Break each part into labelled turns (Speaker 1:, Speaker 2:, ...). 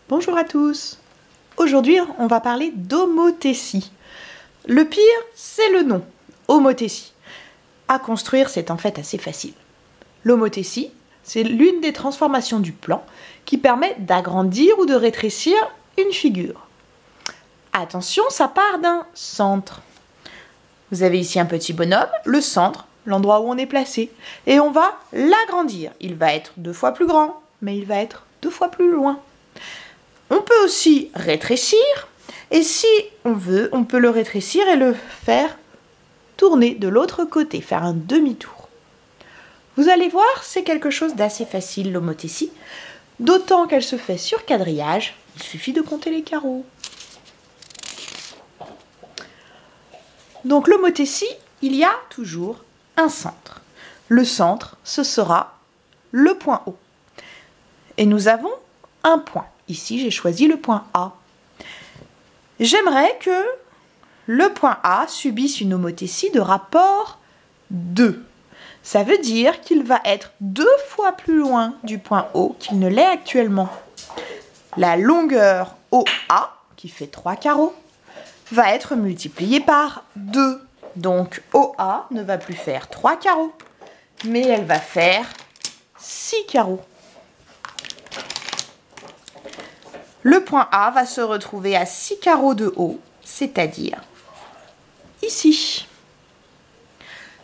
Speaker 1: Bonjour à tous. Aujourd'hui, on va parler d'homothétie. Le pire, c'est le nom, homothétie. À construire, c'est en fait assez facile. L'homothétie, c'est l'une des transformations du plan qui permet d'agrandir ou de rétrécir une figure. Attention, ça part d'un centre. Vous avez ici un petit bonhomme, le centre, l'endroit où on est placé, et on va l'agrandir. Il va être 2 fois plus grand, mais il va être 2 fois plus loin. On peut aussi rétrécir, et si on veut, on peut le rétrécir et le faire tourner de l'autre côté, faire un demi-tour. Vous allez voir, c'est quelque chose d'assez facile, l'homothétie, d'autant qu'elle se fait sur quadrillage, il suffit de compter les carreaux. Donc l'homothétie, il y a toujours un centre. Le centre, ce sera le point O. Et nous avons un point. Ici, j'ai choisi le point A. J'aimerais que le point A subisse une homothétie de rapport 2. Ça veut dire qu'il va être 2 fois plus loin du point O qu'il ne l'est actuellement. La longueur OA, qui fait 3 carreaux, va être multipliée par 2. Donc OA ne va plus faire 3 carreaux, mais elle va faire 6 carreaux. Le point A va se retrouver à 6 carreaux de haut, c'est-à-dire ici.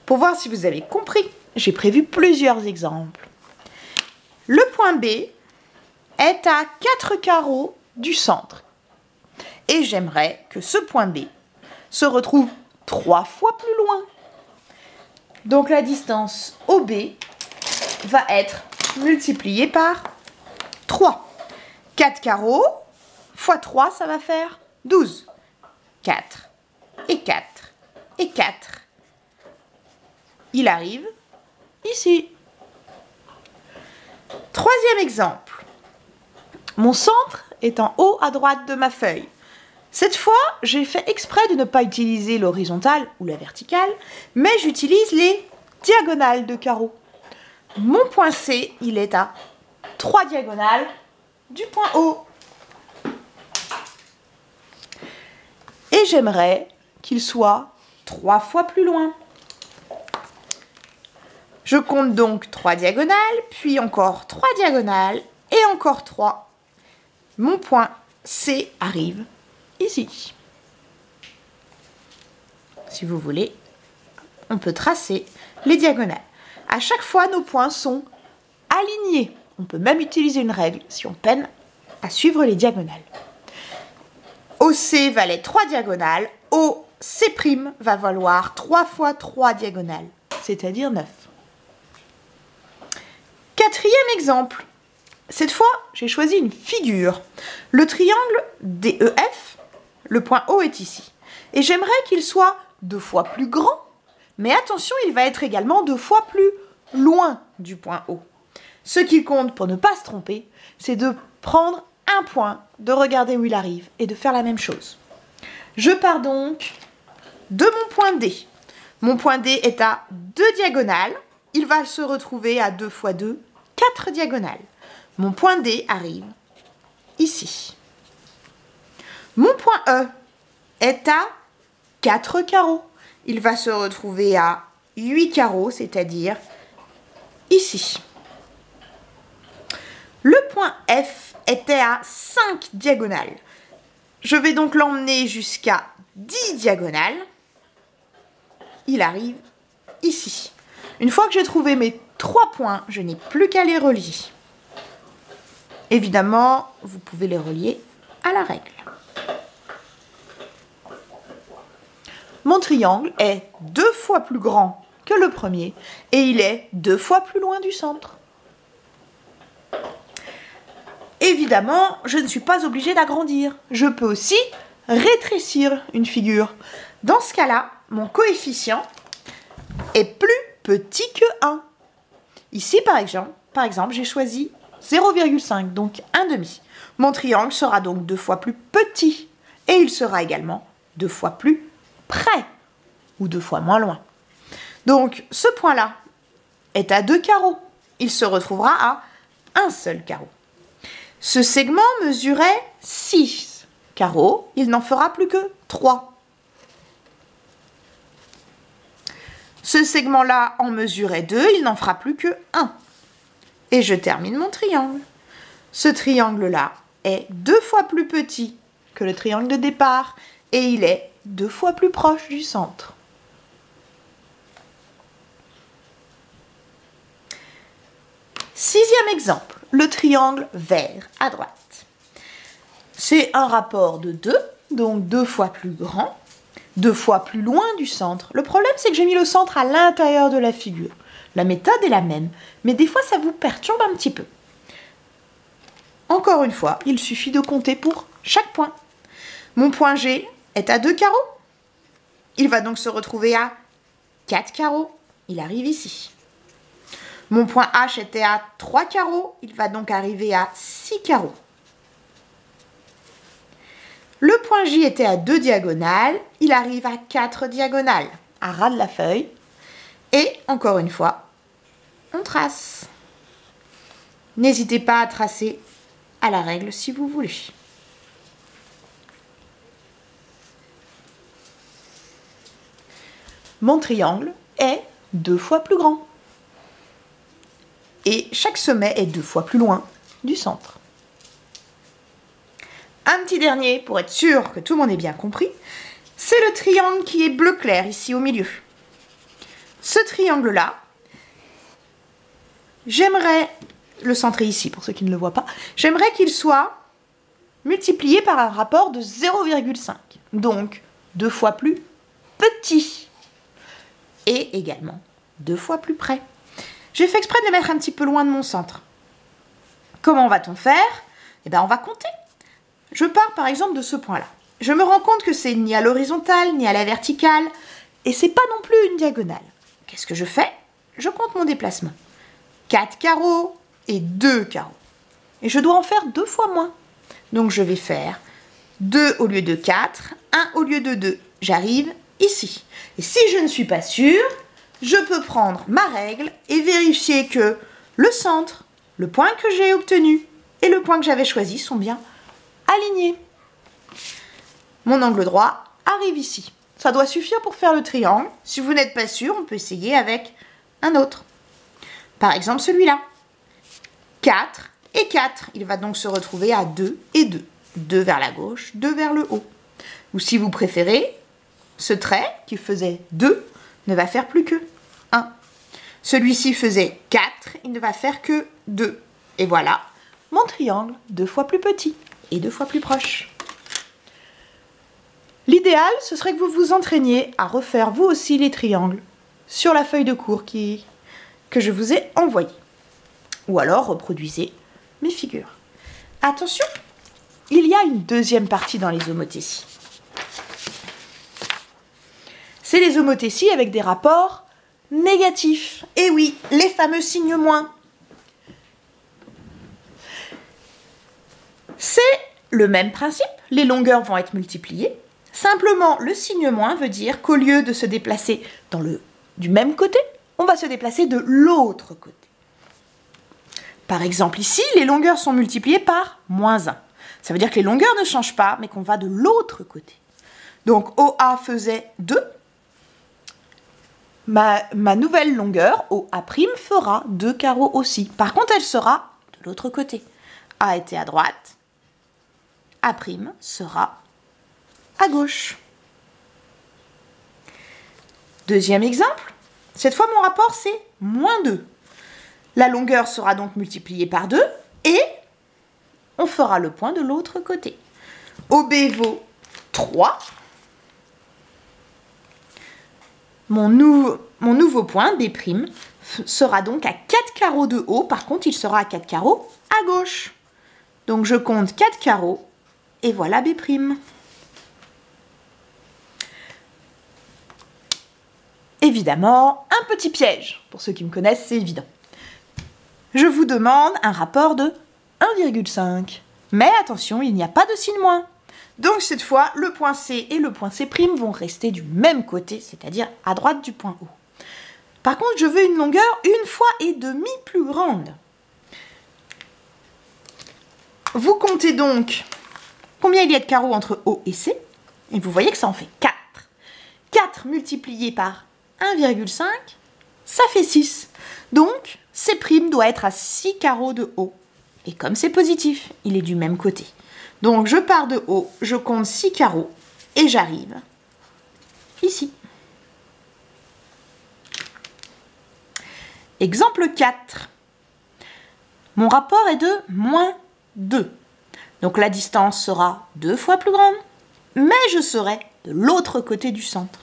Speaker 1: Pour voir si vous avez compris, j'ai prévu plusieurs exemples. Le point B est à 4 carreaux du centre. Et j'aimerais que ce point B se retrouve 3 fois plus loin. Donc la distance OB va être multipliée par 3. 4 carreaux fois 3, ça va faire 12. 4 et 4 et 4. Il arrive ici. Troisième exemple. Mon centre est en haut à droite de ma feuille. Cette fois, j'ai fait exprès de ne pas utiliser l'horizontale ou la verticale, mais j'utilise les diagonales de carreaux. Mon point C, il est à 3 diagonales du point O. Et j'aimerais qu'il soit 3 fois plus loin. Je compte donc 3 diagonales, puis encore 3 diagonales, et encore 3. Mon point C arrive ici. Si vous voulez, on peut tracer les diagonales. À chaque fois, nos points sont alignés. On peut même utiliser une règle si on peine à suivre les diagonales. OC valait 3 diagonales, OC' va valoir 3 fois 3 diagonales, c'est-à-dire 9. Quatrième exemple. Cette fois, j'ai choisi une figure. Le triangle DEF, le point O est ici. Et j'aimerais qu'il soit 2 fois plus grand, mais attention, il va être également 2 fois plus loin du point O. Ce qui compte pour ne pas se tromper, c'est de prendre un point, de regarder où il arrive et de faire la même chose. Je pars donc de mon point D. Mon point D est à 2 diagonales. Il va se retrouver à 2 fois 2, 4 diagonales. Mon point D arrive ici. Mon point E est à 4 carreaux. Il va se retrouver à 8 carreaux, c'est-à-dire ici. Le point F était à 5 diagonales. Je vais donc l'emmener jusqu'à 10 diagonales. Il arrive ici. Une fois que j'ai trouvé mes 3 points, je n'ai plus qu'à les relier. Évidemment, vous pouvez les relier à la règle. Mon triangle est 2 fois plus grand que le premier et il est 2 fois plus loin du centre. Évidemment, je ne suis pas obligée d'agrandir. Je peux aussi rétrécir une figure. Dans ce cas-là, mon coefficient est plus petit que 1. Ici, par exemple, j'ai choisi 0,5, donc 1,5. Mon triangle sera donc 2 fois plus petit et il sera également 2 fois plus près ou 2 fois moins loin. Donc, ce point-là est à 2 carreaux. Il se retrouvera à un seul carreau. Ce segment mesurait 6 carreaux, il n'en fera plus que 3. Ce segment-là en mesurait 2, il n'en fera plus que 1. Et je termine mon triangle. Ce triangle-là est 2 fois plus petit que le triangle de départ et il est 2 fois plus proche du centre. Sixième exemple, le triangle vert à droite. C'est un rapport de 2, donc 2 fois plus grand, 2 fois plus loin du centre. Le problème, c'est que j'ai mis le centre à l'intérieur de la figure. La méthode est la même, mais des fois, ça vous perturbe un petit peu. Encore une fois, il suffit de compter pour chaque point. Mon point G est à 2 carreaux. Il va donc se retrouver à 4 carreaux. Il arrive ici. Mon point H était à 3 carreaux. Il va donc arriver à 6 carreaux. Le point J était à 2 diagonales. Il arrive à 4 diagonales, à ras de la feuille. Et encore une fois, on trace. N'hésitez pas à tracer à la règle si vous voulez. Mon triangle est 2 fois plus grand. Et chaque sommet est 2 fois plus loin du centre. Un petit dernier, pour être sûr que tout le monde ait bien compris, c'est le triangle qui est bleu clair ici au milieu. Ce triangle-là, j'aimerais le centrer ici pour ceux qui ne le voient pas, j'aimerais qu'il soit multiplié par un rapport de 0,5, donc 2 fois plus petit et également 2 fois plus près. J'ai fait exprès de les mettre un petit peu loin de mon centre. Comment va-t-on faire? Eh bien, on va compter. Je pars par exemple de ce point-là. Je me rends compte que c'est ni à l'horizontale ni à la verticale et c'est pas non plus une diagonale. Qu'est-ce que je fais? Je compte mon déplacement. 4 carreaux et 2 carreaux. Et je dois en faire 2 fois moins. Donc je vais faire 2 au lieu de 4, 1 au lieu de 2. J'arrive ici. Et si je ne suis pas sûre, je peux prendre ma règle et vérifier que le centre, le point que j'ai obtenu et le point que j'avais choisi sont bien alignés. Mon angle droit arrive ici. Ça doit suffire pour faire le triangle. Si vous n'êtes pas sûr, on peut essayer avec un autre. Par exemple celui-là. 4 et 4. Il va donc se retrouver à 2 et 2. 2 vers la gauche, 2 vers le haut. Ou si vous préférez, ce trait qui faisait 2 ne va faire plus que 1. Celui-ci faisait 4, il ne va faire que 2. Et voilà, mon triangle 2 fois plus petit et 2 fois plus proche. L'idéal, ce serait que vous vous entraîniez à refaire vous aussi les triangles sur la feuille de cours que je vous ai envoyée. Ou alors reproduisez mes figures. Attention, il y a une deuxième partie dans les homothéties. C'est les homothéties avec des rapports négatifs. Et oui, les fameux signes moins. C'est le même principe, les longueurs vont être multipliées. Simplement, le signe moins veut dire qu'au lieu de se déplacer du même côté, on va se déplacer de l'autre côté. Par exemple ici, les longueurs sont multipliées par moins 1. Ça veut dire que les longueurs ne changent pas, mais qu'on va de l'autre côté. Donc OA faisait 2. Ma nouvelle longueur, OA', fera 2 carreaux aussi. Par contre, elle sera de l'autre côté. A était à droite, A' sera à gauche. Deuxième exemple, cette fois mon rapport c'est moins 2. La longueur sera donc multipliée par 2 et on fera le point de l'autre côté. OB vaut 3. Mon nouveau point, B', sera donc à 4 carreaux de haut. Par contre, il sera à 4 carreaux à gauche. Donc, je compte 4 carreaux et voilà B'. Évidemment, un petit piège. Pour ceux qui me connaissent, c'est évident. Je vous demande un rapport de 1,5. Mais attention, il n'y a pas de signe moins. Donc cette fois, le point C et le point C' vont rester du même côté, c'est-à-dire à droite du point O. Par contre, je veux une longueur 1,5 fois plus grande. Vous comptez donc combien il y a de carreaux entre O et C, et vous voyez que ça en fait 4. 4 multiplié par 1,5, ça fait 6. Donc, C' doit être à 6 carreaux de O. Et comme c'est positif, il est du même côté. Donc, je pars de O, je compte 6 carreaux, et j'arrive ici. Exemple 4. Mon rapport est de moins 2. Donc la distance sera 2 fois plus grande, mais je serai de l'autre côté du centre.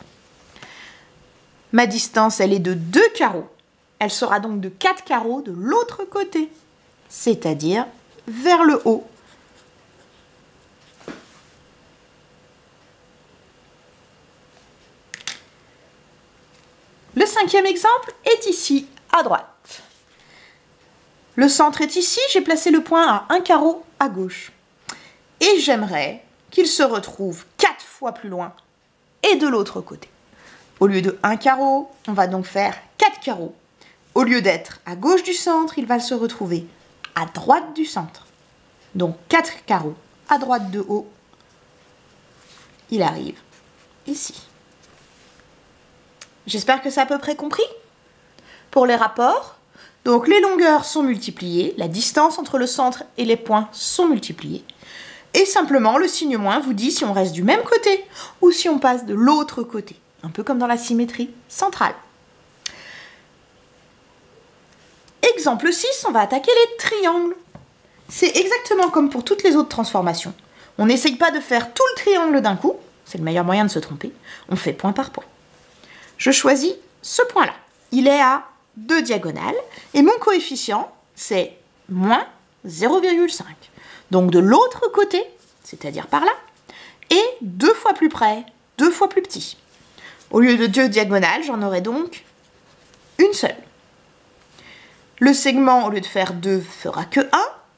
Speaker 1: Ma distance, elle est de 2 carreaux. Elle sera donc de 4 carreaux de l'autre côté, c'est-à-dire vers le haut. Le 5e exemple est ici, à droite. Le centre est ici, j'ai placé le point à 1 carreau à gauche. Et j'aimerais qu'il se retrouve 4 fois plus loin et de l'autre côté. Au lieu de 1 carreau, on va donc faire 4 carreaux. Au lieu d'être à gauche du centre, il va se retrouver à droite du centre. Donc 4 carreaux à droite de O. Il arrive ici. J'espère que c'est à peu près compris. Pour les rapports, donc les longueurs sont multipliées, la distance entre le centre et les points sont multipliées. Et simplement, le signe moins vous dit si on reste du même côté ou si on passe de l'autre côté. Un peu comme dans la symétrie centrale. Exemple 6, on va attaquer les triangles. C'est exactement comme pour toutes les autres transformations. On n'essaye pas de faire tout le triangle d'un coup, c'est le meilleur moyen de se tromper. On fait point par point. Je choisis ce point-là. Il est à 2 diagonales et mon coefficient, c'est moins 0,5. Donc de l'autre côté, c'est-à-dire par là, et 2 fois plus près, 2 fois plus petit. Au lieu de 2 diagonales, j'en aurai donc une seule. Le segment, au lieu de faire 2, fera que 1.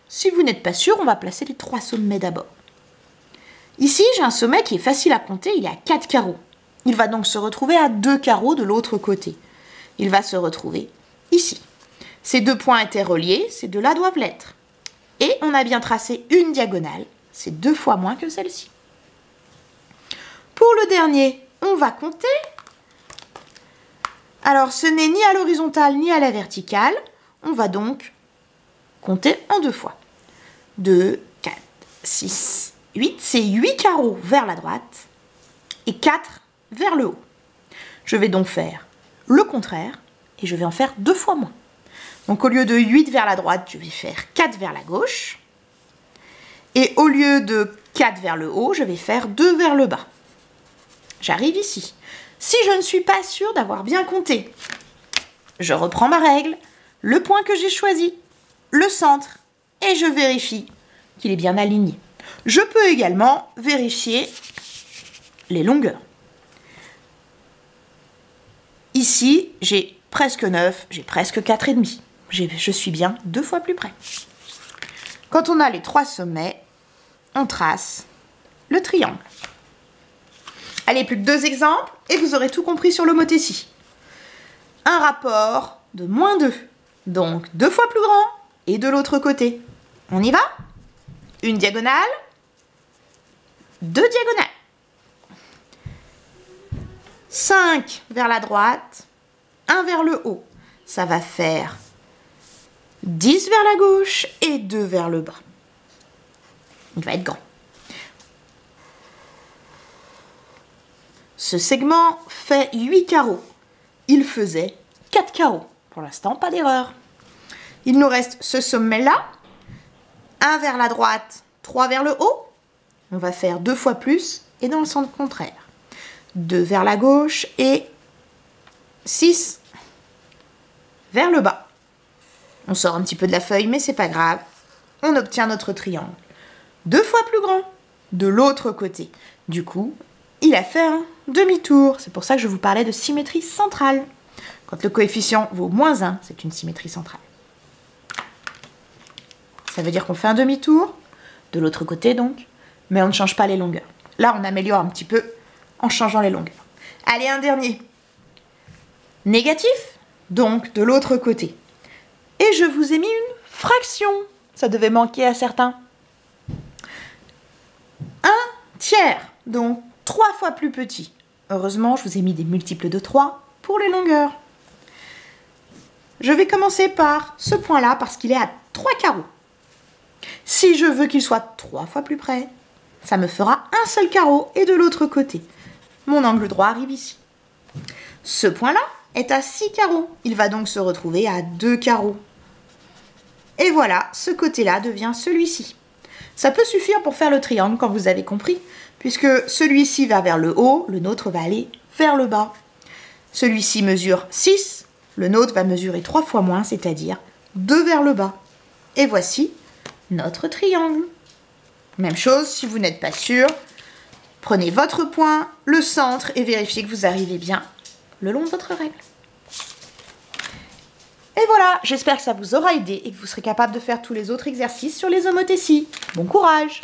Speaker 1: Si vous n'êtes pas sûr, on va placer les 3 sommets d'abord. Ici, j'ai un sommet qui est facile à compter, il est à 4 carreaux. Il va donc se retrouver à 2 carreaux de l'autre côté. Il va se retrouver ici. Ces 2 points étaient reliés, ces 2-là doivent l'être. Et on a bien tracé une diagonale, c'est 2 fois moins que celle-ci. Pour le dernier, on va compter. Alors, ce n'est ni à l'horizontale ni à la verticale. On va donc compter en 2 fois. 2, 4, 6, 8. C'est 8 carreaux vers la droite et 4 vers le haut. Je vais donc faire le contraire et je vais en faire 2 fois moins. Donc, au lieu de 8 vers la droite, je vais faire 4 vers la gauche. Et au lieu de 4 vers le haut, je vais faire 2 vers le bas. J'arrive ici. Si je ne suis pas sûre d'avoir bien compté, je reprends ma règle, le point que j'ai choisi, le centre, et je vérifie qu'il est bien aligné. Je peux également vérifier les longueurs. Ici, j'ai presque 9, j'ai presque 4,5. Je suis bien 2 fois plus près. Quand on a les 3 sommets, on trace le triangle. Allez, plus que 2 exemples et vous aurez tout compris sur l'homothétie. Un rapport de moins 2, donc 2 fois plus grand et de l'autre côté. On y va? Une diagonale, 2 diagonales. 5 vers la droite, 1 vers le haut. Ça va faire 10 vers la gauche et 2 vers le bas. Il va être grand. Ce segment fait 8 carreaux. Il faisait 4 carreaux. Pour l'instant, pas d'erreur. Il nous reste ce sommet-là. 1 vers la droite, 3 vers le haut. On va faire 2 fois plus et dans le sens contraire. 2 vers la gauche et 6 vers le bas. On sort un petit peu de la feuille, mais c'est pas grave. On obtient notre triangle. 2 fois plus grand de l'autre côté. Du coup, il a fait un demi-tour. C'est pour ça que je vous parlais de symétrie centrale. Quand le coefficient vaut moins 1, c'est une symétrie centrale. Ça veut dire qu'on fait un demi-tour, de l'autre côté donc, mais on ne change pas les longueurs. Là, on améliore un petit peu en changeant les longueurs. Allez, un dernier. Négatif, donc de l'autre côté. Et je vous ai mis une fraction. Ça devait manquer à certains. tiers, donc 3 fois plus petit. Heureusement, je vous ai mis des multiples de 3 pour les longueurs. Je vais commencer par ce point-là parce qu'il est à 3 carreaux. Si je veux qu'il soit 3 fois plus près, ça me fera un seul carreau et de l'autre côté. Mon angle droit arrive ici. Ce point-là est à 6 carreaux. Il va donc se retrouver à 2 carreaux. Et voilà, ce côté-là devient celui-ci. Ça peut suffire pour faire le triangle quand vous avez compris, puisque celui-ci va vers le haut, le nôtre va aller vers le bas. Celui-ci mesure 6, le nôtre va mesurer 3 fois moins, c'est-à-dire 2 vers le bas. Et voici notre triangle. Même chose, si vous n'êtes pas sûr, prenez votre point, le centre et vérifiez que vous arrivez bien le long de votre règle. Et voilà, j'espère que ça vous aura aidé et que vous serez capable de faire tous les autres exercices sur les homothéties. Bon courage!